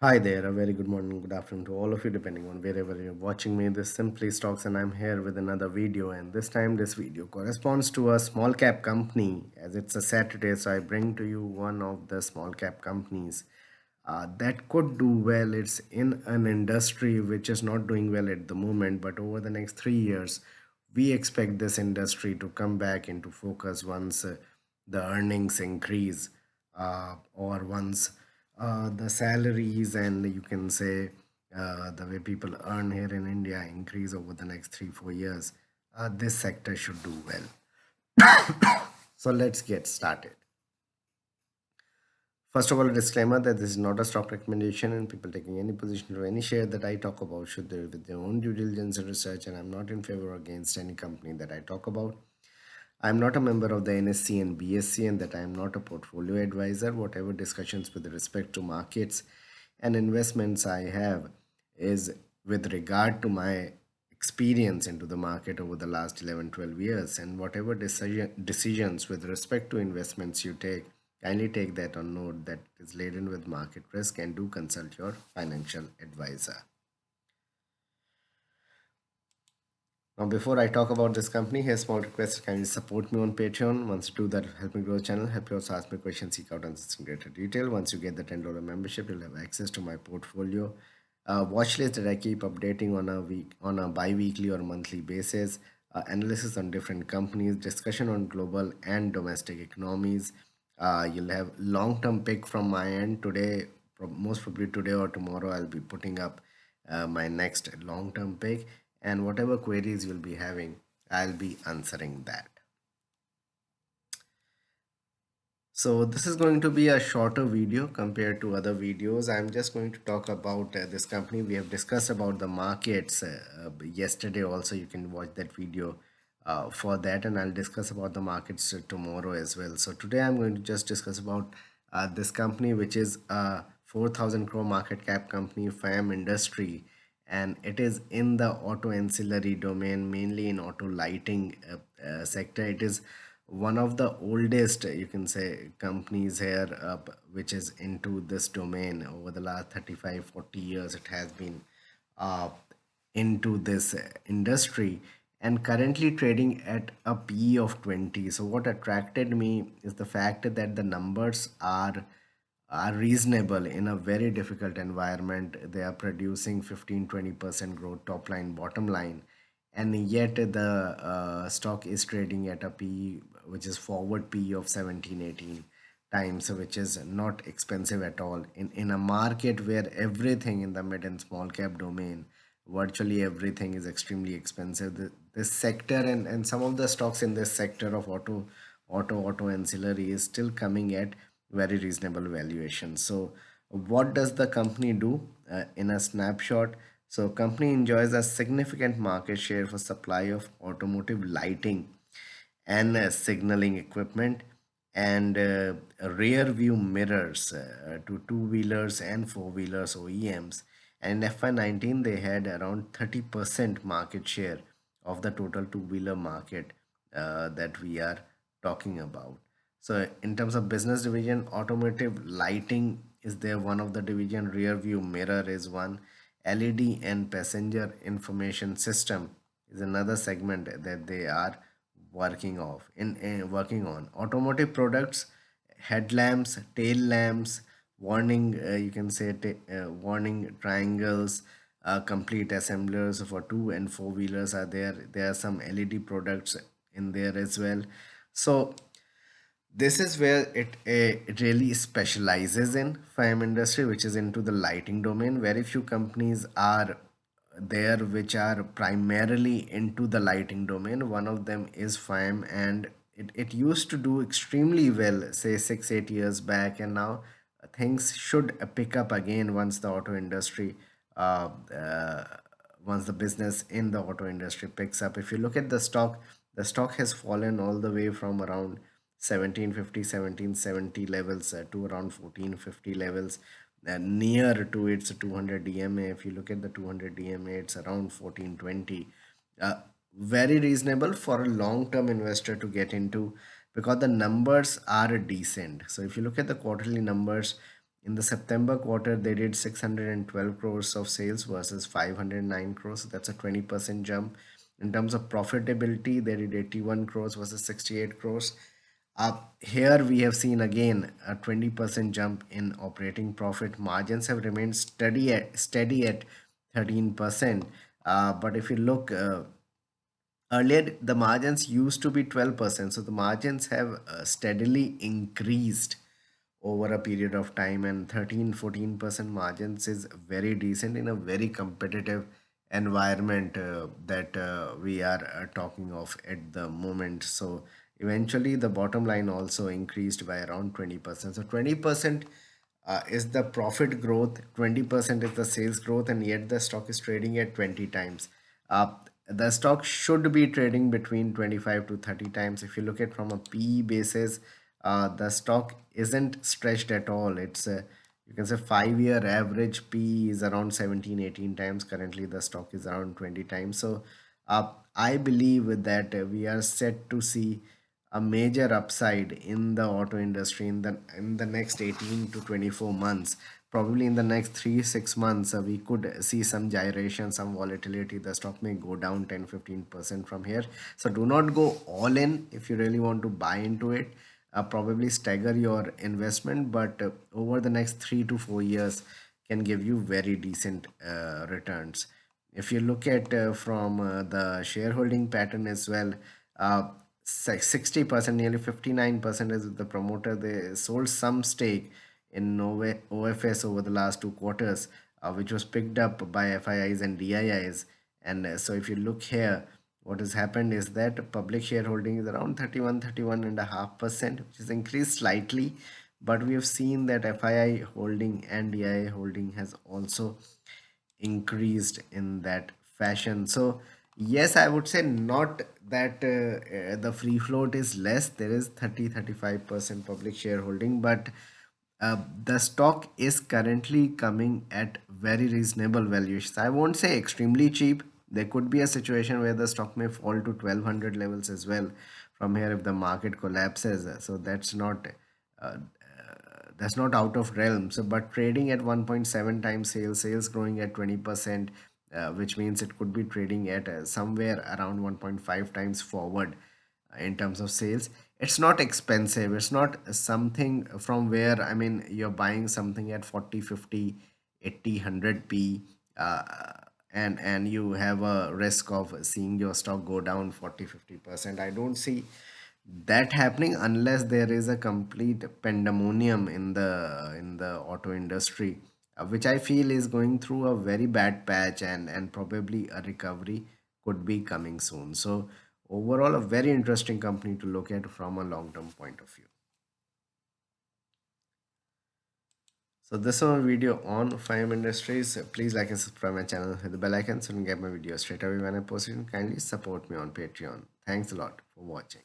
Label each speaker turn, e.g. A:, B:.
A: Hi there, a very good morning, good afternoon to all of you, depending on wherever you're watching me. This simply stocks, and I'm here with another video. And this time, this video corresponds to a small cap company, as it's a Saturday. So I bring to you one of the small cap companies that could do well. It's in an industry which is not doing well at the moment, but over the next 3 years, we expect this industry to come back into focus once the earnings increase or once the salaries and you can say the way people earn here in India increase over the next 3 4 years. This sector should do well. So let's get started. First of all, a disclaimer that this is not a stock recommendation, and people taking any position or any share that I talk about should do it with their own due diligence and research. And I'm not in favor or against any company that I talk about. I'm not a member of the NSC and BSC, and that I am not a portfolio advisor. Whatever discussions with respect to markets and investments I have is with regard to my experience into the market over the last 11, 12 years. And whatever decisions with respect to investments you take, kindly take that on note that is laden with market risk, and do consult your financial advisor. Now, before I talk about this company, here's a small request. Kindly support me on Patreon. Once you do that, help me grow the channel. Help you also ask me questions, seek out answers in greater detail. Once you get the $10 membership, you'll have access to my portfolio watch list that I keep updating on a bi-weekly or monthly basis. Analysis on different companies, discussion on global and domestic economies. You'll have long-term pick from my end today. Most probably today or tomorrow, I'll be putting up my next long-term pick, and whatever queries you'll be having, I'll be answering that. So this is going to be a shorter video compared to other videos. I'm just going to talk about this company. We have discussed about the markets yesterday also. You can watch that video for that, and I'll discuss about the markets tomorrow as well. So today I'm going to just discuss about this company, which is a 4,000 crore market cap company, FAM Industry, and it is in the auto ancillary domain, mainly in auto lighting sector. It is one of the oldest, you can say, companies here which is into this domain. Over the last 35, 40 years it has been uh, into this industry, and currently trading at a PE of 20. So what attracted me is the fact that the numbers are reasonable in a very difficult environment. They are producing 15-20% growth top line, bottom line, and yet the stock is trading at a PE which is forward PE of 17-18 times, which is not expensive at all in a market where everything in the mid and small cap domain, virtually everything is extremely expensive. This sector and some of the stocks in this sector of auto ancillary is still coming at very reasonable valuation. So what does the company do in a snapshot? So company enjoys a significant market share for supply of automotive lighting and signaling equipment and rear view mirrors to two-wheelers and four-wheelers OEMs. And in FY19 they had around 30% market share of the total two-wheeler market that we are talking about. So in terms of business division, automotive lighting is there one of the division, rear view mirror is one, LED and passenger information system is another segment that they are working on. Automotive products, headlamps, tail lamps, warning, you can say warning triangles, complete assemblers for two and four wheelers are there. There are some LED products in there as well. So this is where it really specializes in film industry, which is into the lighting domain. Very few companies are there which are primarily into the lighting domain. One of them is FAM, and it used to do extremely well, say 6 8 years back, and now things should pick up again once the auto industry uh, uh, once the business in the auto industry picks up. If you look at the stock has fallen all the way from around 1750 1770 levels to around 1450 levels, near to its 200 DMA. If you look at the 200 DMA, it's around 1420. uh, very reasonable for a long term investor to get into, because the numbers are decent. So if you look at the quarterly numbers, In the September quarter, they did 612 crores of sales versus 509 crores. That's a 20% jump. In terms of profitability, they did 81 crores versus 68 crores. Here we have seen again a 20% jump in operating profit. Margins have remained steady at 13%. But if you look, earlier the margins used to be 12%, so the margins have steadily increased over a period of time, and 13-14% margins is very decent in a very competitive environment that we are talking of at the moment. So eventually the bottom line also increased by around 20%. So 20% is the profit growth, 20% is the sales growth, and yet the stock is trading at 20 times. uh, the stock should be trading between 25 to 30 times. If you look at from a PE basis, the stock isn't stretched at all. It's you can say 5-year average PE is around 17-18 times. Currently the stock is around 20 times. So I believe that we are set to see a major upside in the auto industry in the next 18 to 24 months. Probably in the next 3 6 months, we could see some gyration, some volatility. The stock may go down 10-15% from here. So do not go all in if you really want to buy into it. Probably stagger your investment, but over the next 3 to 4 years can give you very decent returns. If you look at from the shareholding pattern as well, uh, 60%, nearly 59% is the promoter. They sold some stake in OFS over the last 2 quarters, which was picked up by FIIs and DIIs. And so if you look here, what has happened is that public shareholding is around 31.5%, which has increased slightly. But we have seen that FII holding and DII holding has also increased in that fashion. So yes, I would say not that the free float is less. There is 30-35% public shareholding, but the stock is currently coming at very reasonable valuations. I won't say extremely cheap. There could be a situation where the stock may fall to 1200 levels as well from here if the market collapses. So uh, that's not out of realm. So, but trading at 1.7 times sales growing at 20%, which means it could be trading at somewhere around 1.5 times forward in terms of sales. It's not expensive. It's not something from where, I mean, you're buying something at 40, 50, 80, 100 p, and you have a risk of seeing your stock go down 40-50%. I don't see that happening unless there is a complete pandemonium in the auto industry, which I feel is going through a very bad patch, and probably a recovery could be coming soon. So overall, a very interesting company to look at from a long term point of view. So this is a video on Fire Industries. Please like and subscribe my channel, hit the bell icon so you can get my videos straight away when I post it, and kindly support me on Patreon. Thanks a lot for watching.